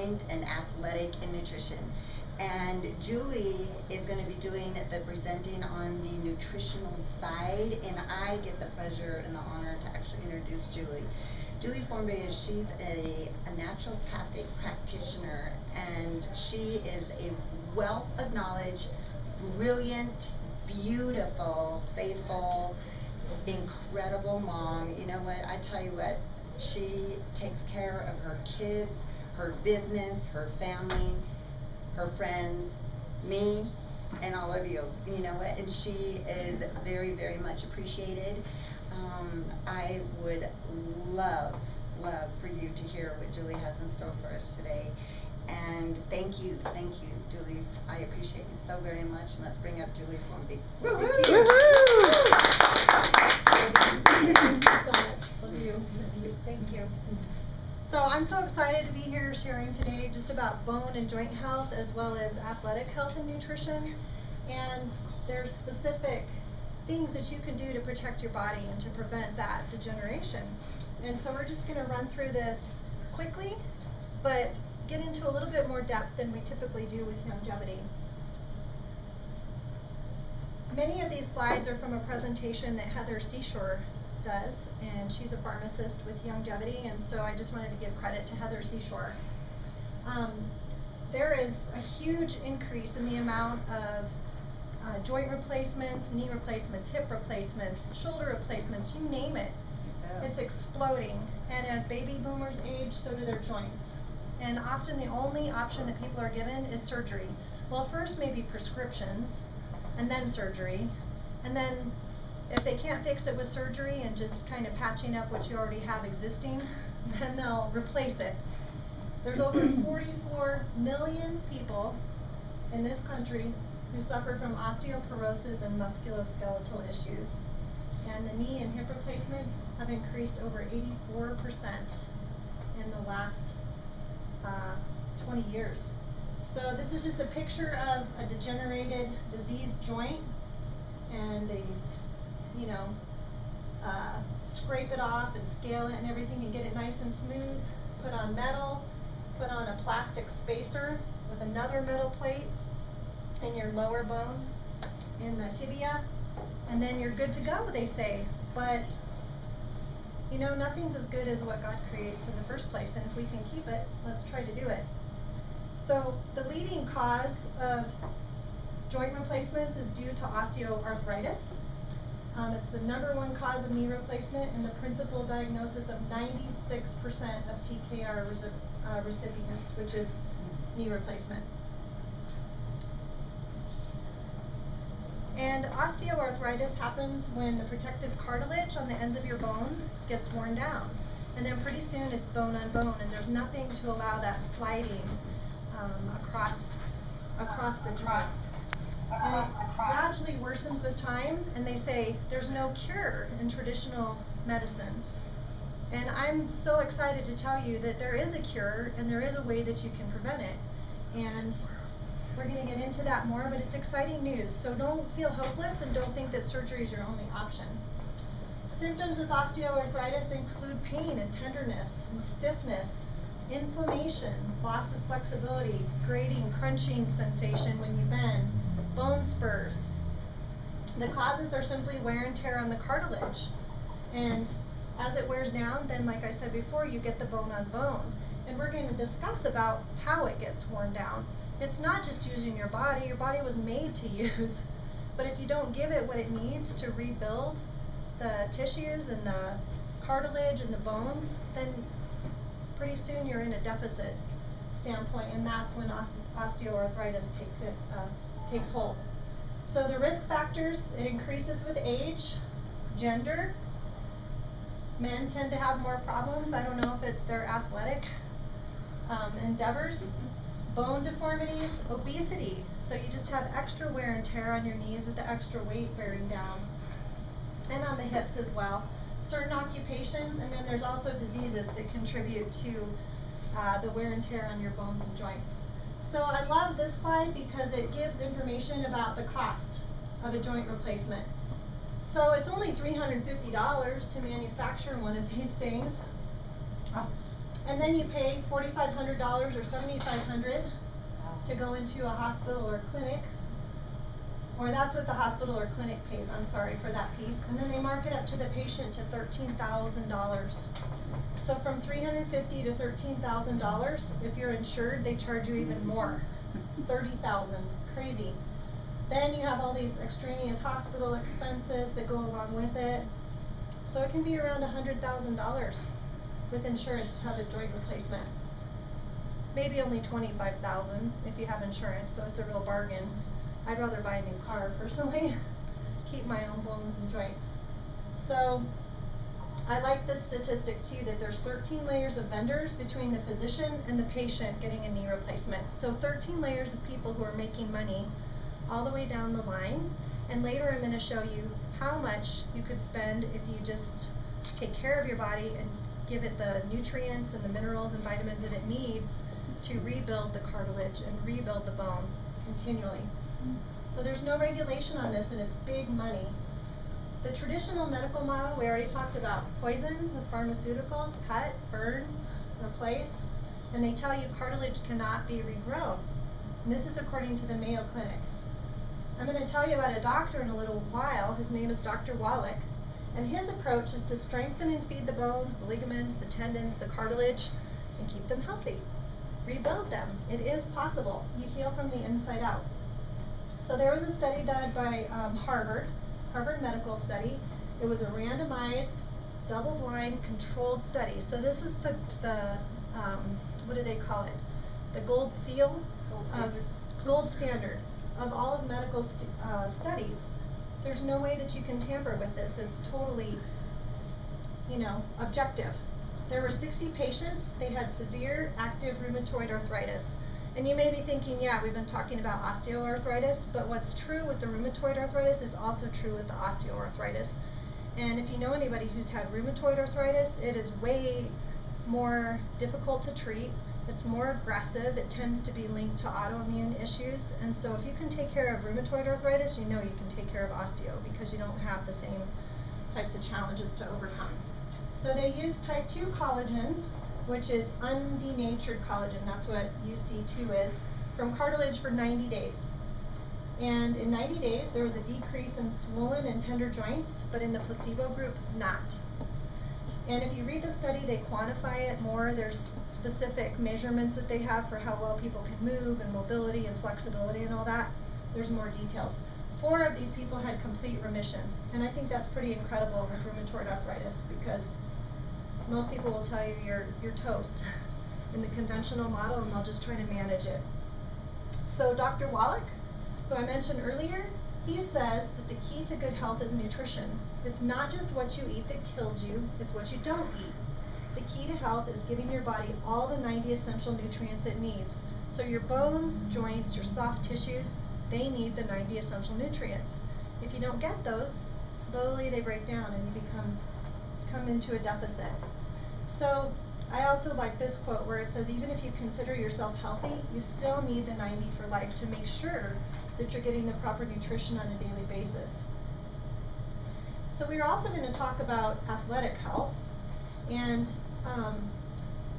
joint and athletic and nutrition. And Julie is going to be doing the presenting on the nutritional side, and I get the pleasure and the honor to actually introduce Julie. Julie Formby she's a naturopathic practitioner, and she is a wealth of knowledge, brilliant, beautiful, faithful, incredible mom. You know what, I tell you what, she takes care of her kids, her business, her family, her friends, me, and all of you. You know what, and she is very, very much appreciated. I would love for you to hear what Julie has in store for us today. And thank you, Julie. I appreciate you so very much. And let's bring up Julie Formby. Thank you so much. Love you. Thank you. So I'm so excited to be here sharing today just about bone and joint health as well as athletic health and nutrition. And there's specific things that you can do to protect your body and to prevent that degeneration. And so we're just going to run through this quickly, but get into a little bit more depth than we typically do with longevity. Many of these slides are from a presentation that Heather Seashore does, and she's a pharmacist with longevity, and so I just wanted to give credit to Heather Seashore. There is a huge increase in the amount of joint replacements, knee replacements, hip replacements, shoulder replacements, you name it. Yeah. It's exploding. And as baby boomers age, so do their joints. And often the only option that people are given is surgery. Well, first maybe prescriptions, and then surgery. And then if they can't fix it with surgery and just kind of patching up what you already have existing, then they'll replace it. There's over 44 million people in this country who suffer from osteoporosis and musculoskeletal issues. And the knee and hip replacements have increased over 84% in the last 20 years. So this is just a picture of a degenerated, diseased joint, and they, scrape it off and scale it and everything and get it nice and smooth, put on metal, put on a plastic spacer with another metal plate in your lower bone, in the tibia, and then you're good to go, they say. But nothing's as good as what God creates in the first place, and if we can keep it, let's try to do it. So the leading cause of joint replacements is due to osteoarthritis. It's the #1 cause of knee replacement and the principal diagnosis of 96% of TKR recipients, which is knee replacement. And osteoarthritis happens when the protective cartilage on the ends of your bones gets worn down. And then pretty soon it's bone on bone, and there's nothing to allow that sliding across the joint. And it gradually worsens with time, and they say there's no cure in traditional medicine. And I'm so excited to tell you that there is a cure, and there is a way that you can prevent it. And we're going to get into that more, but it's exciting news. So don't feel hopeless and don't think that surgery is your only option. Symptoms with osteoarthritis include pain and tenderness and stiffness, inflammation, loss of flexibility, grating, crunching sensation when you bend, bone spurs. The causes are simply wear and tear on the cartilage. And as it wears down, then like I said before, you get the bone on bone. And we're going to discuss about how it gets worn down. It's not just using your body was made to use. But if you don't give it what it needs to rebuild the tissues and the cartilage and the bones, then pretty soon you're in a deficit standpoint, and that's when osteoarthritis takes hold. So the risk factors, it increases with age, gender. Men tend to have more problems. I don't know if it's their athletic endeavors. Bone deformities, obesity. So you just have extra wear and tear on your knees with the extra weight bearing down. And on the hips as well. Certain occupations, and then there's also diseases that contribute to the wear and tear on your bones and joints. So I love this slide because it gives information about the cost of a joint replacement. So it's only $350 to manufacture one of these things. And then you pay $4,500 or $7,500 to go into a hospital or clinic, or that's what the hospital or clinic pays, I'm sorry, for that piece. And then they mark it up to the patient to $13,000. So from $350 to $13,000, if you're insured, they charge you even more, $30,000, crazy. Then you have all these extraneous hospital expenses that go along with it. So it can be around $100,000 with insurance to have a joint replacement. Maybe only $25,000 if you have insurance, so it's a real bargain. I'd rather buy a new car personally, keep my own bones and joints. So I like this statistic too, that there's 13 layers of vendors between the physician and the patient getting a knee replacement. So 13 layers of people who are making money all the way down the line. And later I'm going to show you how much you could spend if you just take care of your body and give it the nutrients and the minerals and vitamins that it needs to rebuild the cartilage and rebuild the bone continually. So there's no regulation on this, and it's big money. The traditional medical model, we already talked about poison with pharmaceuticals, cut, burn, replace, and they tell you cartilage cannot be regrown. And this is according to the Mayo Clinic. I'm going to tell you about a doctor in a little while. His name is Dr. Wallach, and his approach is to strengthen and feed the bones, the ligaments, the tendons, the cartilage, and keep them healthy. Rebuild them. It is possible. You heal from the inside out. So there was a study done by Harvard Medical Study. It was a randomized, double-blind, controlled study. So this is the what do they call it? The gold seal, gold standard of all of medical studies. There's no way that you can tamper with this. It's totally, objective. There were 60 patients. They had severe active rheumatoid arthritis. And you may be thinking, yeah, we've been talking about osteoarthritis, but what's true with the rheumatoid arthritis is also true with the osteoarthritis. And if you know anybody who's had rheumatoid arthritis, it is way more difficult to treat. It's more aggressive. It tends to be linked to autoimmune issues. And so if you can take care of rheumatoid arthritis, you know you can take care of osteo because you don't have the same types of challenges to overcome. So they use type 2 collagen, which is undenatured collagen, that's what UC2 is, from cartilage for 90 days. And in 90 days, there was a decrease in swollen and tender joints, but in the placebo group, not. And if you read the study, they quantify it more. There's specific measurements that they have for how well people can move and mobility and flexibility and all that. There's more details. 4 of these people had complete remission. And I think that's pretty incredible with rheumatoid arthritis because most people will tell you you're toast in the conventional model, and they'll just try to manage it. So Dr. Wallach, who I mentioned earlier, he says that the key to good health is nutrition. It's not just what you eat that kills you, it's what you don't eat. The key to health is giving your body all the 90 essential nutrients it needs. So your bones, joints, your soft tissues, they need the 90 essential nutrients. If you don't get those, slowly they break down and you come into a deficit. So I also like this quote where it says, even if you consider yourself healthy, you still need the 90 for life to make sure that you're getting the proper nutrition on a daily basis. So we're also going to talk about athletic health. And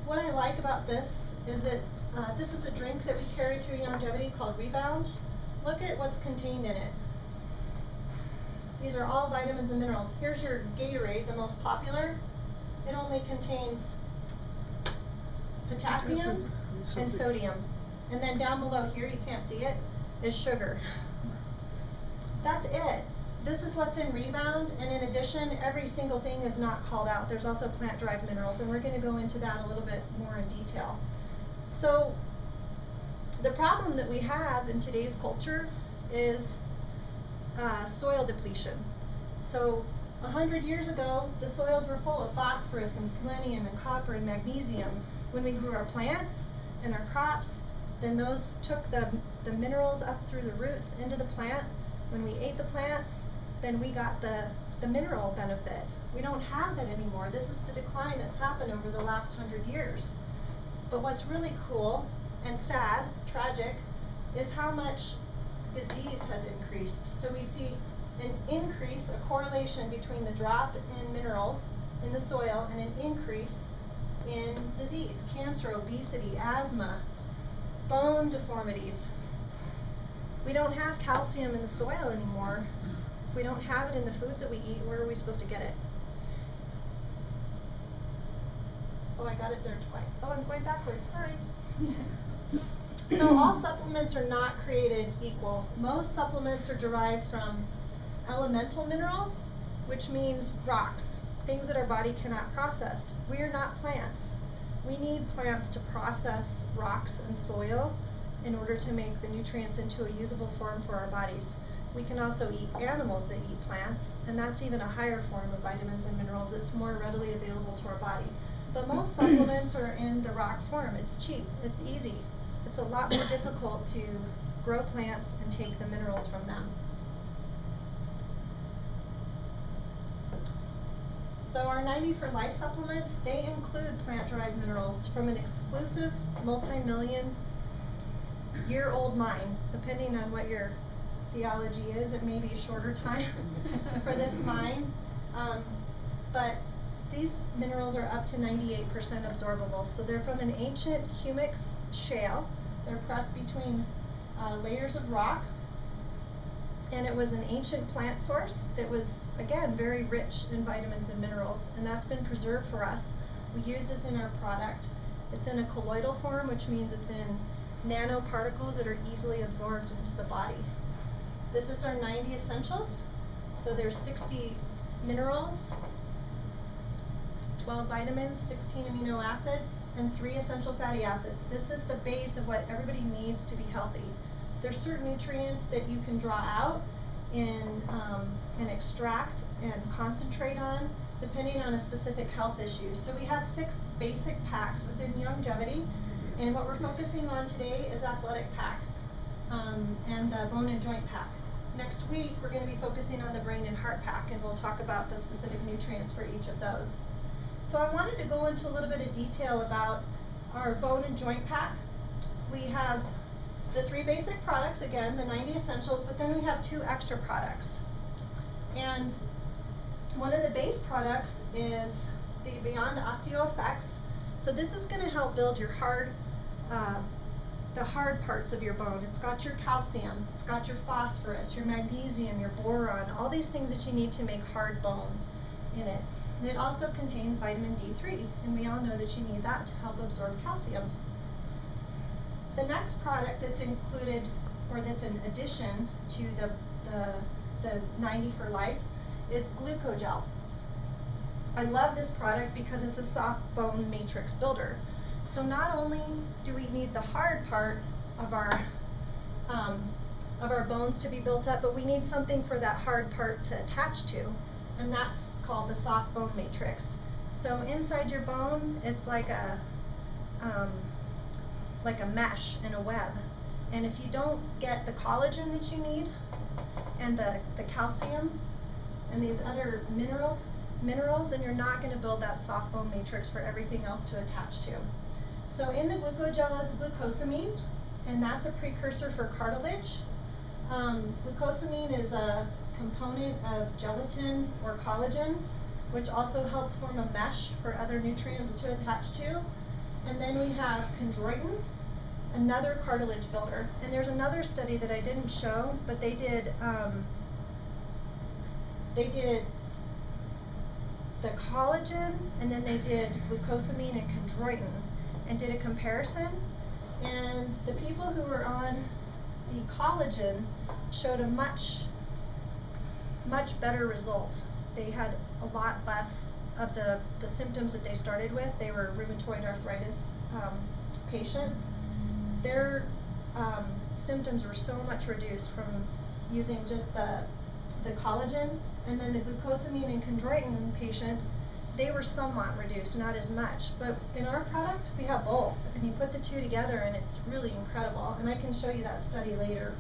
what I like about this is that this is a drink that we carry through longevity called Rebound. Look at what's contained in it. These are all vitamins and minerals. Here's your Gatorade, the most popular. It only contains potassium and sodium. And then down below here, you can't see it, is sugar. That's it. This is what's in Rebound, and in addition, every single thing is not called out. There's also plant-derived minerals, and we're going to go into that a little bit more in detail. So the problem that we have in today's culture is soil depletion. So 100 years ago, the soils were full of phosphorus and selenium and copper and magnesium. When we grew our plants and our crops, then those took the minerals up through the roots into the plant. When we ate the plants, then we got the mineral benefit. We don't have that anymore. This is the decline that's happened over the last 100 years. But what's really cool and sad, tragic, is how much disease has increased. So we see an increase, a correlation between the drop in minerals in the soil and an increase in disease, cancer, obesity, asthma, bone deformities. We don't have calcium in the soil anymore. If we don't have it in the foods that we eat, where are we supposed to get it? Oh, I got it there twice. Oh, I'm going backwards, sorry. So all supplements are not created equal. Most supplements are derived from elemental minerals, which means rocks, things that our body cannot process. We are not plants. We need plants to process rocks and soil in order to make the nutrients into a usable form for our bodies. We can also eat animals that eat plants, and that's even a higher form of vitamins and minerals. It's more readily available to our body. But most supplements are in the rock form. It's cheap, it's easy. It's a lot more difficult to grow plants and take the minerals from them. So our 90 for Life supplements, they include plant-derived minerals from an exclusive multi-million year-old mine. Depending on what your theology is, it may be a shorter time for this mine. But these minerals are up to 98% absorbable. So they're from an ancient humic shale. They're pressed between layers of rock. And it was an ancient plant source that was, again, very rich in vitamins and minerals. And that's been preserved for us. We use this in our product. It's in a colloidal form, which means it's in nanoparticles that are easily absorbed into the body. This is our 90 essentials. So there's 60 minerals, 12 vitamins, 16 amino acids, and 3 essential fatty acids. This is the base of what everybody needs to be healthy. There's certain nutrients that you can draw out and extract and concentrate on depending on a specific health issue. So we have 6 basic packs within longevity, and what we're focusing on today is athletic pack and the bone and joint pack. Next week we're going to be focusing on the brain and heart pack, and we'll talk about the specific nutrients for each of those. So I wanted to go into a little bit of detail about our bone and joint pack. We have the 3 basic products, again, the 90 essentials, but then we have 2 extra products. And one of the base products is the Beyond Osteo Effects. So this is going to help build your the hard parts of your bone. It's got your calcium, it's got your phosphorus, your magnesium, your boron, all these things that you need to make hard bone in it. And it also contains vitamin D3, and we all know that you need that to help absorb calcium. The next product that's included, or that's an addition to the 90 for Life, is Glucogel. I love this product because it's a soft bone matrix builder. So not only do we need the hard part of our bones to be built up, but we need something for that hard part to attach to, and that's called the soft bone matrix. So inside your bone, it's like a mesh and a web. And if you don't get the collagen that you need, and the calcium, and these other minerals, then you're not going to build that soft bone matrix for everything else to attach to. So in the Glucogel is glucosamine, and that's a precursor for cartilage. Glucosamine is a component of gelatin or collagen, which also helps form a mesh for other nutrients to attach to. And then we have chondroitin, another cartilage builder. And there's another study that I didn't show, but they did the collagen, and then they did glucosamine and chondroitin, and did a comparison. And the people who were on the collagen showed a much better result. They had a lot less of the symptoms that they started with. They were rheumatoid arthritis patients. Their symptoms were so much reduced from using just the collagen. And then the glucosamine and chondroitin patients, they were somewhat reduced, not as much. But in our product, we have both. And you put the 2 together, and it's really incredible. And I can show you that study later.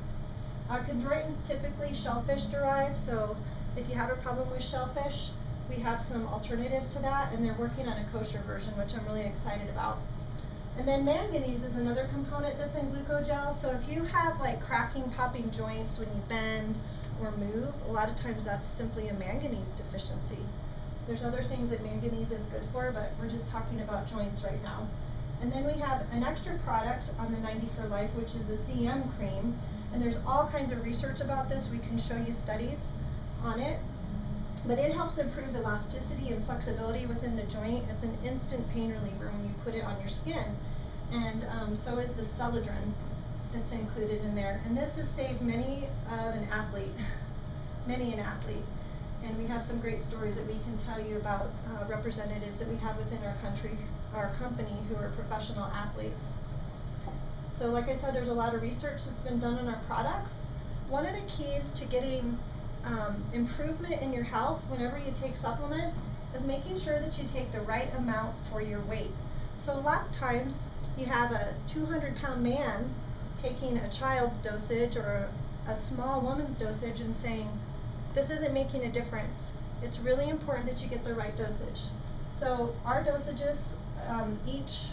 Chondroitin is typically shellfish derived, so if you have a problem with shellfish, we have some alternatives to that, and they're working on a kosher version, which I'm really excited about. And then manganese is another component that's in Glucogel. So if you have like cracking, popping joints when you bend or move, a lot of times that's simply a manganese deficiency. There's other things that manganese is good for, but we're just talking about joints right now. And then we have an extra product on the 90 for Life, which is the CM cream. And there's all kinds of research about this. We can show you studies on it. But it helps improve elasticity and flexibility within the joint. It's an instant pain reliever when you put it on your skin. And so is the Celadrin that's included in there. And this has saved many of an athlete, many an athlete. And we have some great stories that we can tell you about representatives that we have within our company who are professional athletes. So like I said, there's a lot of research that's been done on our products. One of the keys to getting improvement in your health whenever you take supplements is making sure that you take the right amount for your weight. So a lot of times you have a 200-pound man taking a child's dosage or a small woman's dosage and saying, this isn't making a difference. It's really important that you get the right dosage. So our dosages, each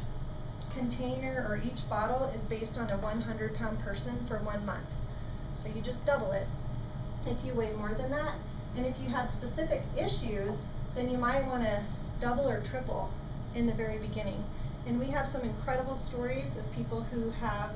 container or each bottle is based on a 100-pound person for 1 month. So you just double it if you weigh more than that. And if you have specific issues, then you might want to double or triple in the very beginning. And we have some incredible stories of people who have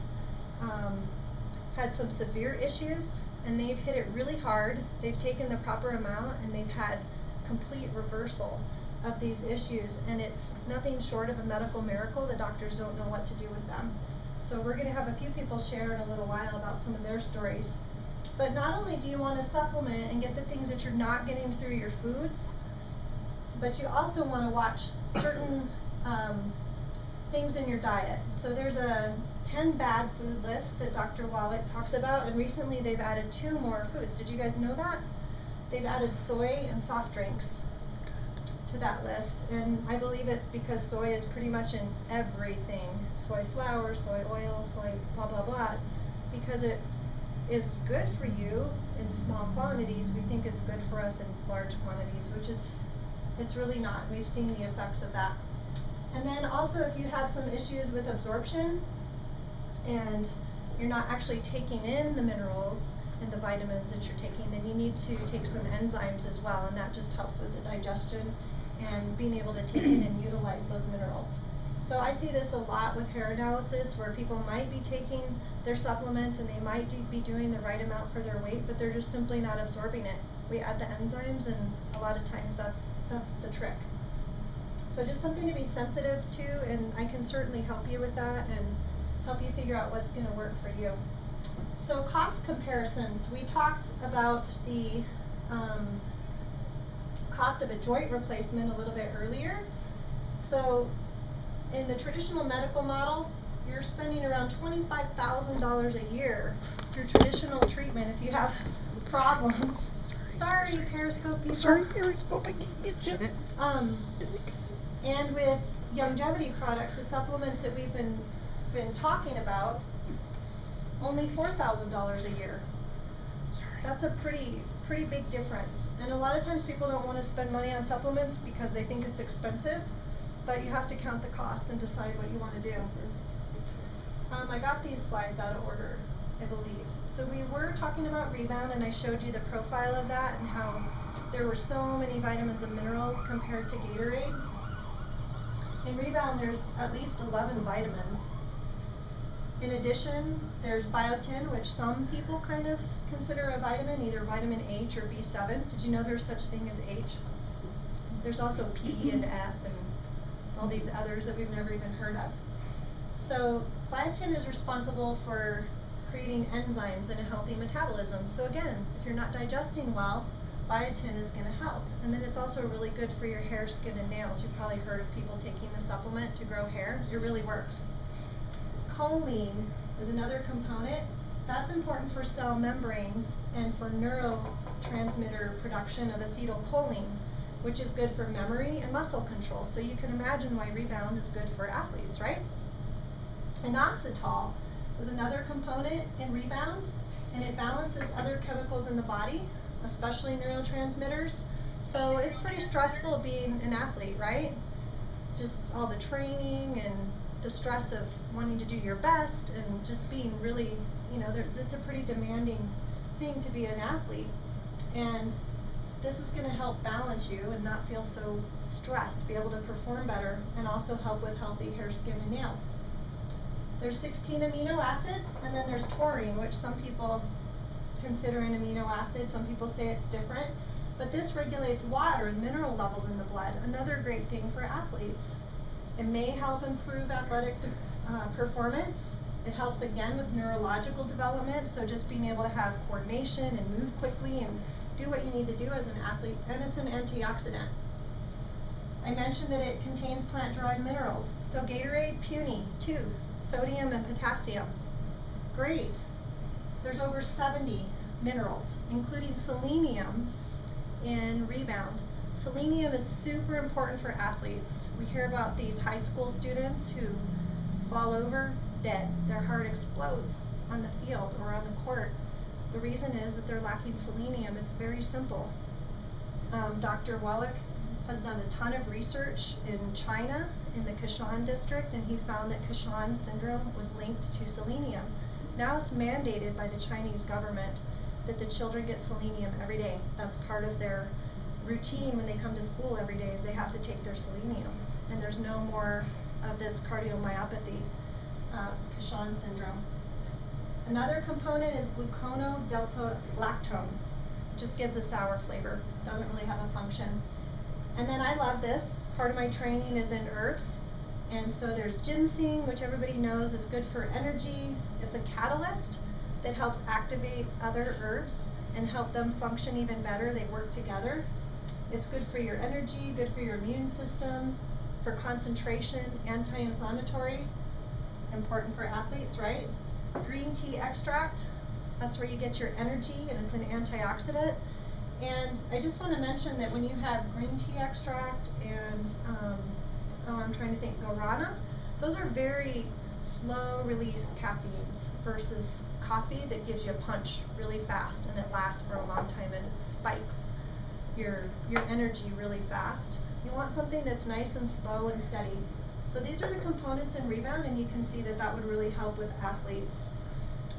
had some severe issues, and they've hit it really hard. They've taken the proper amount, and they've had complete reversal of these issues. And it's nothing short of a medical miracle. The doctors don't know what to do with them. So we're going to have a few people share in a little while about some of their stories. But not only do you want to supplement and get the things that you're not getting through your foods, but you also want to watch certain things in your diet. So there's a 10 bad food list that Dr. Wallach talks about, and recently they've added 2 more foods. Did you guys know that? They've added soy and soft drinks to that list, and I believe it's because soy is pretty much in everything. Soy flour, soy oil, soy blah blah blah, because it is good for you in small quantities. We think it's good for us in large quantities, which it's really not. We've seen the effects of that. And then also, if you have some issues with absorption and you're not actually taking in the minerals and the vitamins that you're taking, then you need to take some enzymes as well, and that just helps with the digestion and being able to take in and utilize those minerals. So I see this a lot with hair analysis, where people might be taking their supplements and they might be doing the right amount for their weight, but they're just simply not absorbing it. We add the enzymes, and a lot of times that's the trick. So just something to be sensitive to, and I can certainly help you with that and help you figure out what's going to work for you. So cost comparisons. We talked about the cost of a joint replacement a little bit earlier. So in the traditional medical model, you're spending around $25,000 a year through traditional treatment if you have problems. Sorry, Periscope people. Sorry, Periscope, I can't get you. And with longevity products, the supplements that we've been talking about, only $4,000 a year. That's a pretty big difference. And a lot of times people don't want to spend money on supplements because they think it's expensive, but you have to count the cost and decide what you want to do. I got these slides out of order, I believe. So we were talking about Rebound, and I showed you the profile of that and how there were so many vitamins and minerals compared to Gatorade. In Rebound, there's at least 11 vitamins. In addition, there's biotin, which some people kind of consider a vitamin, either vitamin H or B7. Did you know there's such thing as H? There's also P and F and all these others that we've never even heard of. So biotin is responsible for creating enzymes in a healthy metabolism. So again, if you're not digesting well, biotin is going to help. And then it's also really good for your hair, skin, and nails. You've probably heard of people taking the supplement to grow hair. It really works. Choline is another component. That's important for cell membranes and for neurotransmitter production of acetylcholine, which is good for memory and muscle control. So you can imagine why Rebound is good for athletes, right? Inositol is another component in Rebound, and it balances other chemicals in the body, especially neurotransmitters. So it's pretty stressful being an athlete, right? Just all the training and the stress of wanting to do your best and just being really, you know, it's a pretty demanding thing to be an athlete. And This is going to help balance you and not feel so stressed, be able to perform better, and also help with healthy hair, skin, and nails. There's 16 amino acids, and then there's taurine, which some people consider an amino acid. Some people say it's different. But this regulates water and mineral levels in the blood, another great thing for athletes. It may help improve athletic performance. It helps again with neurological development, so just being able to have coordination and move quickly and do what you need to do as an athlete, and it's an antioxidant. I mentioned that it contains plant-derived minerals. So Gatorade, puny, 2, sodium and potassium. Great. There's over 70 minerals, including selenium in Rebound. Selenium is super important for athletes. We hear about these high school students who fall over dead. Their heart explodes on the field or on the court. The reason is that they're lacking selenium. It's very simple. Dr. Wallach has done a ton of research in China, in the Kashan district, and he found that Kashan syndrome was linked to selenium. Now it's mandated by the Chinese government that the children get selenium every day. That's part of their routine when they come to school every day, is they have to take their selenium. And there's no more of this cardiomyopathy, Kashan syndrome. Another component is glucono-delta-lactone. It just gives a sour flavor, doesn't really have a function. And then I love this. Part of my training is in herbs. And so there's ginseng, which everybody knows is good for energy. It's a catalyst that helps activate other herbs and help them function even better. They work together. It's good for your energy, good for your immune system, for concentration, anti-inflammatory, important for athletes, right? Green tea extract, that's where you get your energy, and it's an antioxidant. And I just want to mention that when you have green tea extract and, I'm trying to think, guarana, those are very slow release caffeines versus coffee that gives you a punch really fast and it lasts for a long time and it spikes your energy really fast. You want something that's nice and slow and steady. So these are the components in Rebound, and you can see that that would really help with athletes.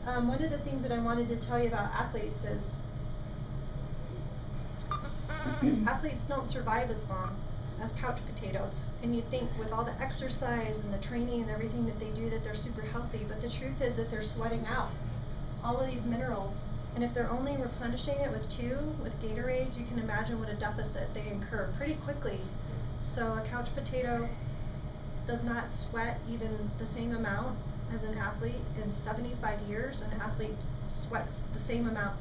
One of the things that I wanted to tell you about athletes is athletes don't survive as long as couch potatoes. And you think with all the exercise and the training and everything that they do that they're super healthy, but the truth is that they're sweating out all of these minerals. And if they're only replenishing it with 2, with Gatorade, you can imagine what a deficit they incur pretty quickly. So a couch potato does not sweat even the same amount as an athlete in 75 years. An athlete sweats the same amount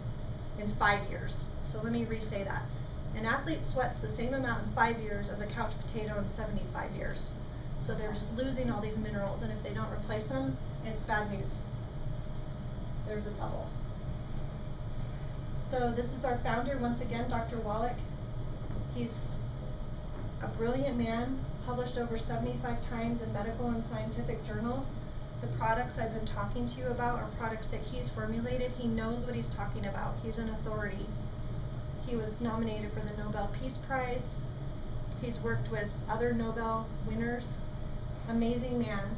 in 5 years. So let me re-say that. An athlete sweats the same amount in 5 years as a couch potato in 75 years. So they're just losing all these minerals, and if they don't replace them, it's bad news. There's a double. So this is our founder, once again, Dr. Wallach. He's a brilliant man, published over 75 times in medical and scientific journals. The products I've been talking to you about are products that he's formulated. He knows what he's talking about. He's an authority. He was nominated for the Nobel Peace Prize. He's worked with other Nobel winners. Amazing man.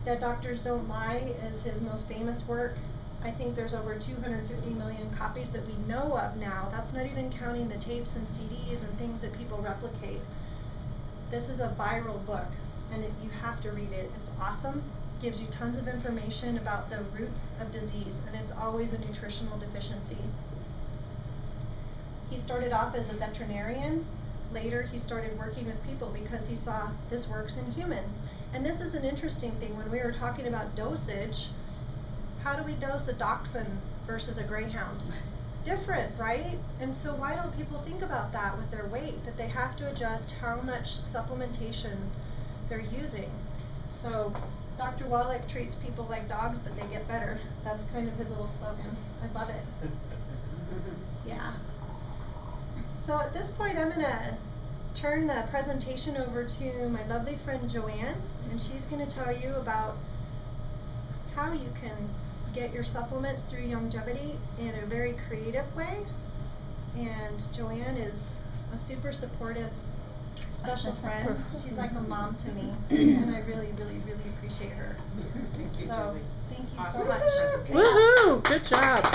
Dead Doctors Don't Lie is his most famous work. I think there's over 250 million copies that we know of now. That's not even counting the tapes and CDs and things that people replicate. This is a viral book, and you have to read it. It's awesome. Gives you tons of information about the roots of disease, and it's always a nutritional deficiency. He started off as a veterinarian. Later, he started working with people because he saw this works in humans. And this is an interesting thing. When we were talking about dosage, how do we dose a dachshund versus a greyhound? Different, right? And so why don't people think about that with their weight, that they have to adjust how much supplementation they're using? So Dr. Wallach treats people like dogs, but they get better. That's kind of his little slogan. I love it. Yeah. So at this point, I'm going to turn the presentation over to my lovely friend Joanne, and she's going to tell you about how you can get your supplements through longevity in a very creative way. And Joanne is a super supportive, special friend. She's like a mom to me, and I really, really, really appreciate her. Thank you, So, Julie. thank you Awesome so much. Woohoo! Good job.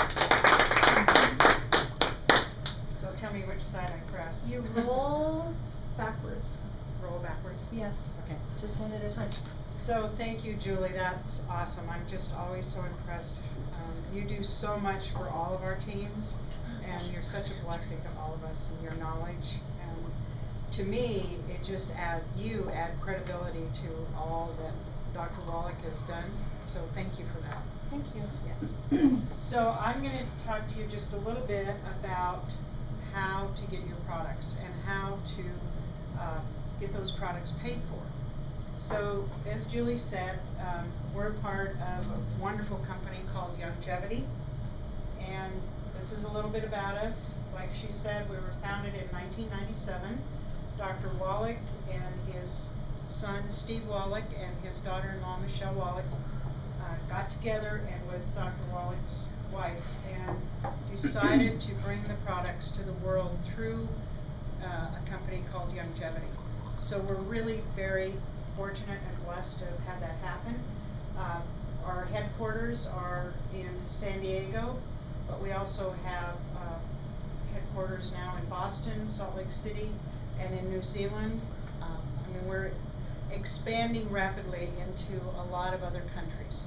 So tell me which side I press. You roll backwards. Roll backwards? Yes. Okay. Just one at a time. So thank you, Julie. That's awesome. I'm just always so impressed. You do so much for all of our teams, and you're such a blessing to all of us and your knowledge. And to me, it just add credibility to all that Dr. Wallach has done. So thank you for that. Thank you. Yes. So I'm going to talk to you just a little bit about how to get your products and how to get those products paid for. So, as Julie said, we're part of a wonderful company called Longevity, and this is a little bit about us. Like she said, we were founded in 1997. Dr. Wallach and his son Steve Wallach and his daughter-in-law Michelle Wallach got together and with Dr. Wallach's wife and decided to bring the products to the world through a company called Longevity. So we're really very fortunate and blessed to have had that happen. Our headquarters are in San Diego, but we also have headquarters now in Boston, Salt Lake City, and in New Zealand. I mean, we're expanding rapidly into a lot of other countries.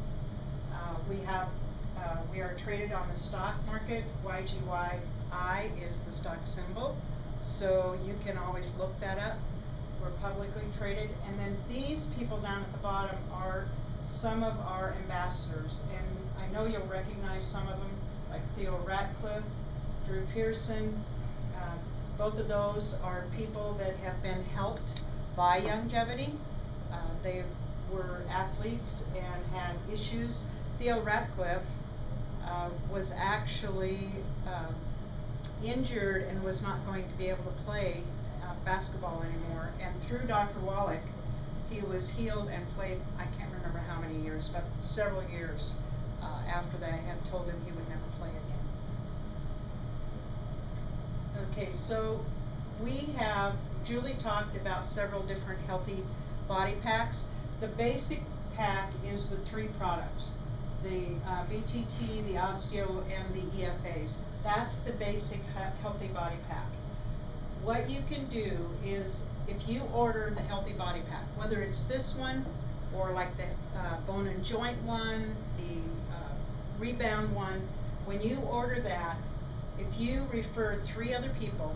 We are traded on the stock market. YGYI is the stock symbol, so you can always look that up. We're publicly traded, and then these people down at the bottom are some of our ambassadors, and I know you'll recognize some of them, like Theo Ratcliffe, Drew Pearson. Both of those are people that have been helped by Longevity. They were athletes and had issues. Theo Ratcliffe was actually injured and was not going to be able to play basketball anymore, and through Dr. Wallach he was healed and played, I can't remember how many years, but several years after that. I had told him he would never play again. Okay, so Julie talked about several different healthy body packs. The basic pack is the 3 products, the BTT, the Osteo, and the EFAs. That's the basic healthy body pack. What you can do is, if you order the healthy body pack, whether it's this one or like the bone and joint one, the rebound one, when you order that, if you refer 3 other people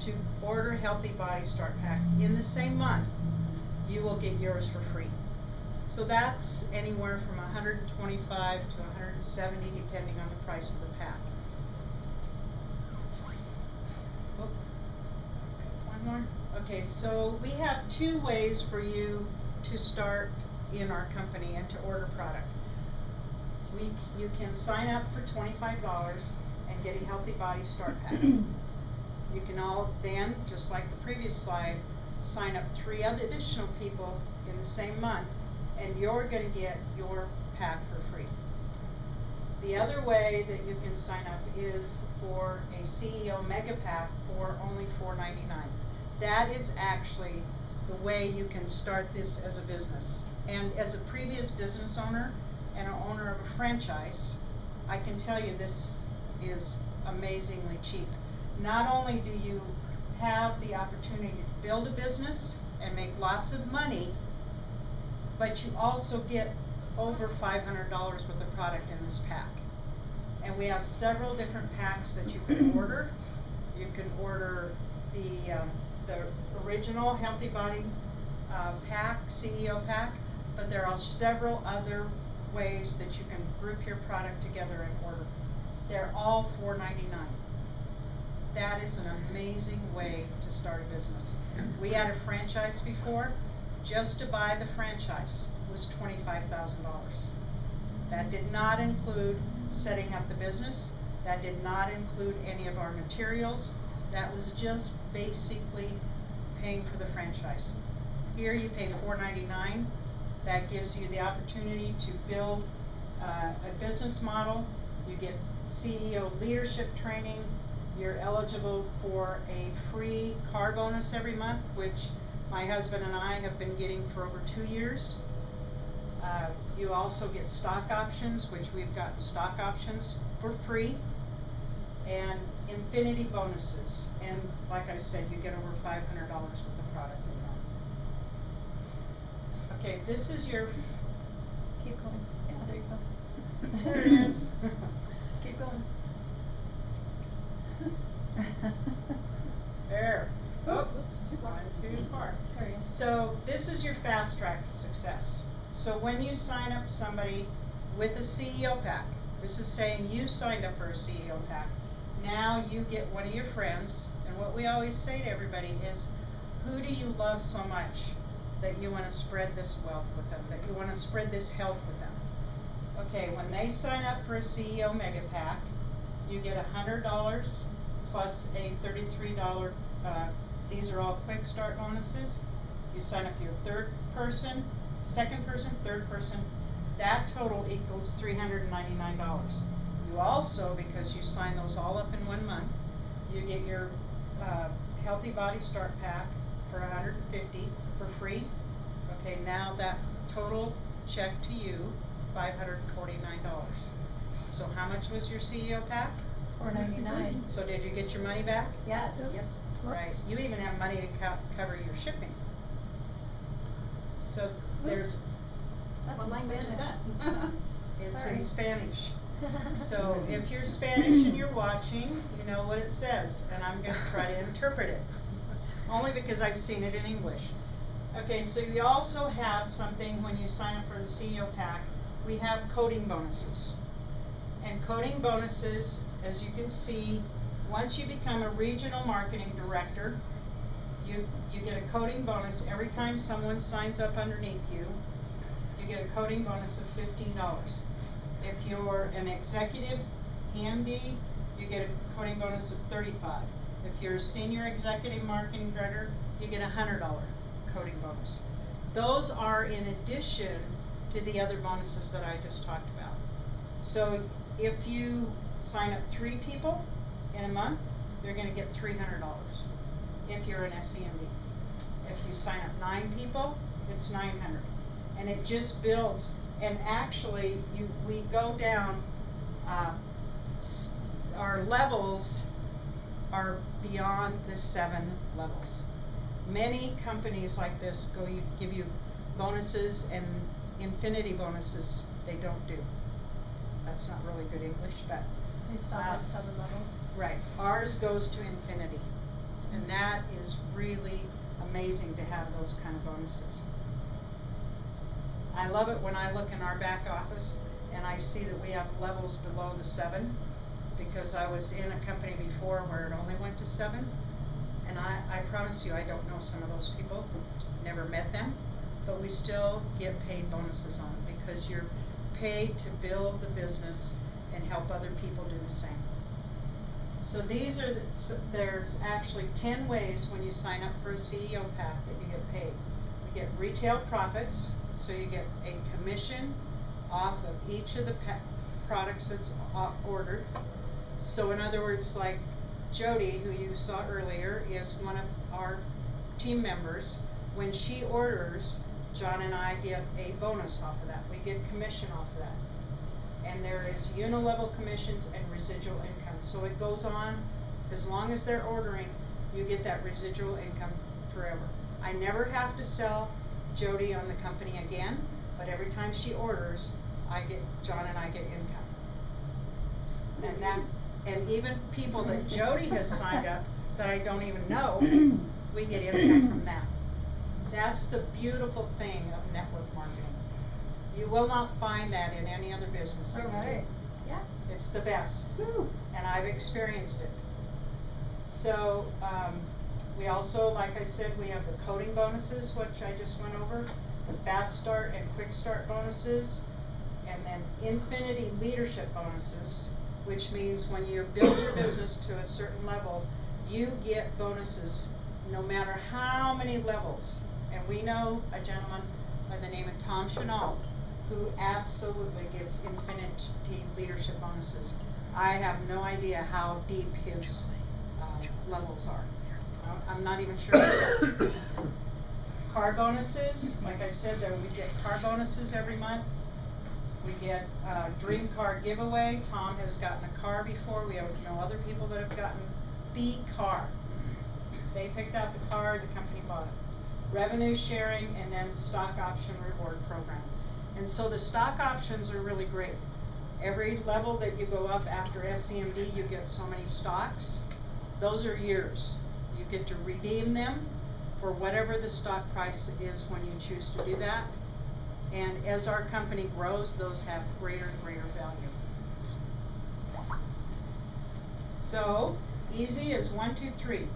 to order healthy body start packs in the same month, you will get yours for free. So that's anywhere from $125 to $170 depending on the price of the pack. One more? Okay, so we have 2 ways for you to start in our company and to order product. You can sign up for $25 and get a healthy body start pack. You can then, just like the previous slide, sign up 3 other additional people in the same month, and you're going to get your pack for free. The other way that you can sign up is for a CEO Mega Pack for only $4.99. That is actually the way you can start this as a business. And as a previous business owner and an owner of a franchise, I can tell you this is amazingly cheap. Not only do you have the opportunity to build a business and make lots of money, but you also get over $500 worth of product in this pack. And we have several different packs that you can order. You can order the original Healthy Body pack, CEO pack, but there are several other ways that you can group your product together and order. They're all $4.99. That is an amazing way to start a business. We had a franchise before. Just to buy the franchise was $25,000. That did not include setting up the business. That did not include any of our materials. That was just basically paying for the franchise. Here you pay $4.99. That gives you the opportunity to build a business model. You get CEO leadership training. You're eligible for a free car bonus every month, which my husband and I have been getting for over 2 years. You also get stock options, which we've got stock options for free. and infinity bonuses. And like I said, you get over $500 worth of product in there. Okay, this is your. Keep going. Yeah, there you go. There it is. Keep going. There. Oh, Oops, too far. Too far. There you go. So this is your fast track to success. So when you sign up somebody with a CEO pack, this is saying you signed up for a CEO pack. Now you get one of your friends, and what we always say to everybody is, who do you love so much that you want to spread this wealth with them, that you want to spread this health with them? Okay, when they sign up for a CEO mega pack, you get $100 plus a $33, these are all quick start bonuses. You sign up your third person, second person, third person, that total equals $399. You also, because you sign those all up in 1 month, you get your Healthy Body Start Pack for $150 for free. Okay, now that total check to you, $549. So how much was your CEO pack? $4.99. So did you get your money back? Yes. Yep. Right, you even have money to cover your shipping. So there's, That's What in language is Spanish. that? it's Sorry. in Spanish. So if you're Spanish and you're watching, you know what it says, and I'm gonna try to interpret it. Only because I've seen it in English. Okay, so you also have something when you sign up for the CEO pack, we have coding bonuses. And coding bonuses, as you can see, once you become a regional marketing director, you get a coding bonus every time someone signs up underneath you. You get a coding bonus of $15. If you're an executive PMD, you get a coding bonus of $35. If you're a senior executive marketing director, you get a $100 coding bonus. Those are in addition to the other bonuses that I just talked about. So if you sign up 3 people in a month, you're going to get $300 if you're an SEMD. If you sign up 9 people, it's $900. And it just builds. And actually, we go down, our levels are beyond the 7 levels. Many companies like this give you bonuses, and infinity bonuses they don't do. That's not really good English, but They stop at 7 levels. right. Ours goes to infinity, and that is really amazing to have those kind of bonuses. I love it when I look in our back office and I see that we have levels below the 7, because I was in a company before where it only went to 7, and I promise you I don't know some of those people, never met them, but we still get paid bonuses on it because you're paid to build the business and help other people do the same. So these are there's actually 10 ways when you sign up for a CEO pack that you get paid. You get retail profits, so you get a commission off of each of the products that's ordered. So in other words, like Jody, who you saw earlier, is one of our team members. When she orders, John and I get a bonus off of that. We get commission off of that. And there is unilevel commissions and residual income. So it goes on, as long as they're ordering, you get that residual income forever. I never have to sell Jody on the company again, but every time she orders, John and I get income. And even people that Jody has signed up that I don't even know, we get income from that. That's the beautiful thing of network marketing. You will not find that in any other business that you do. Yeah. It's the best, and I've experienced it. So we also, like I said, we have the coding bonuses, which I just went over, the fast start and quick start bonuses, and then infinity leadership bonuses, which means when you build your business to a certain level, you get bonuses no matter how many levels. And we know a gentleman by the name of Tom Chenault who absolutely gets infinity leadership bonuses. I have no idea how deep his levels are. I'm not even sure what it is. Car bonuses, like I said, we get car bonuses every month. We get a dream car giveaway. Tom has gotten a car before. We know other people that have gotten the car. They picked out the car, the company bought it. Revenue sharing, and then stock option reward program. And so the stock options are really great. Every level that you go up after SCMD, you get so many stocks. Those are yours. You get to redeem them for whatever the stock price is when you choose to do that. And as our company grows, those have greater and greater value. So, easy as 1, 2, 3.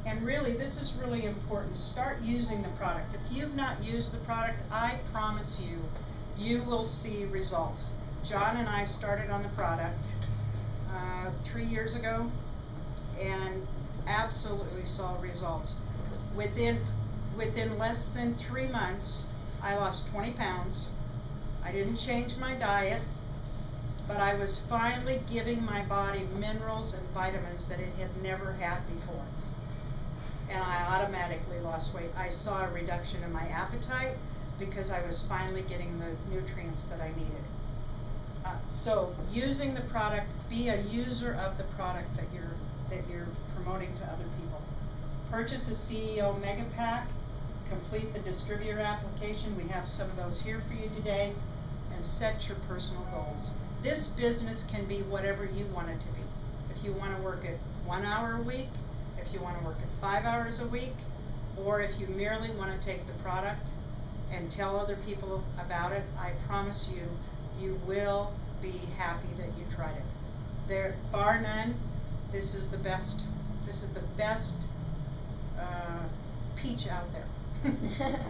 And really, this is really important. Start using the product. If you've not used the product, I promise you, you will see results. John and I started on the product 3 years ago and absolutely saw results. Within less than 3 months, I lost 20 pounds. I didn't change my diet, but I was finally giving my body minerals and vitamins that it had never had before. And I automatically lost weight. I saw a reduction in my appetite because I was finally getting the nutrients that I needed. So using the product, be a user of the product that you're promoting to other people. Purchase a CEO Mega Pack, complete the distributor application. We have some of those here for you today, and set your personal goals. This business can be whatever you want it to be. If you want to work at 1 hour a week, if you want to work at 5 hours a week, or if you merely want to take the product and tell other people about it, I promise you, you will be happy that you tried it. There, bar none, this is the best peach out there.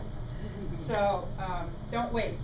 So don't wait.